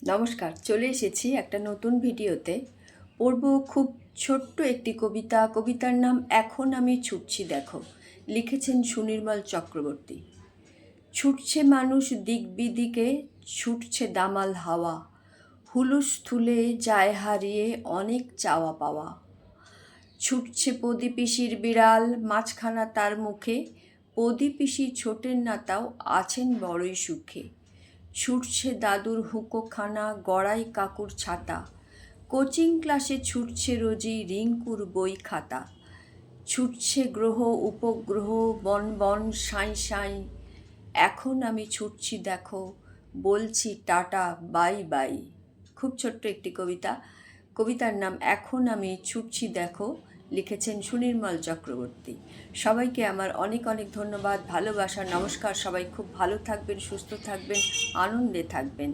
নমস্কার, চলে এসেছি একটা নতুন ভিডিওতে। পড়ব খুব ছোট্ট একটি কবিতা। কবিতার নাম এখন আমি ছুটছি দেখো। লিখেছেন সুনির্মল চক্রবর্তী। ছুটছে মানুষ দিক বিদিকে, ছুটছে দামাল হাওয়া, হুলুস্থুলে যায় হারিয়ে অনেক চাওয়া পাওয়া। ছুটছে পদীপিসির বিড়াল, মাঝখানা তার মুখে, পদীপিসি ছোটেন না তাও আছেন বড়ই সুখে। ছুটছে দাদুর হুঁকোখানা, গড়াই কাকুর ছাতা, কোচিং ক্লাসে ছুটছে রোজই রিঙ্কুর বই খাতা। ছুটছে গ্রহ উপগ্রহ, বন বন সাঁই সাঁই, এখন আমি ছুটছি দেখো, বলছি টাটা বাই বাই। খুব ছোট্ট একটি কবিতা। কবিতার নাম এখন আমি ছুটছি দেখো, লিখেছেন সুনির্মল চক্রবর্তী। সবাইকে আমার অনেক অনেক ধন্যবাদ, ভালোবাসা, নমস্কার। সবাই খুব ভালো থাকবেন, সুস্থ থাকবেন, আনন্দে থাকবেন।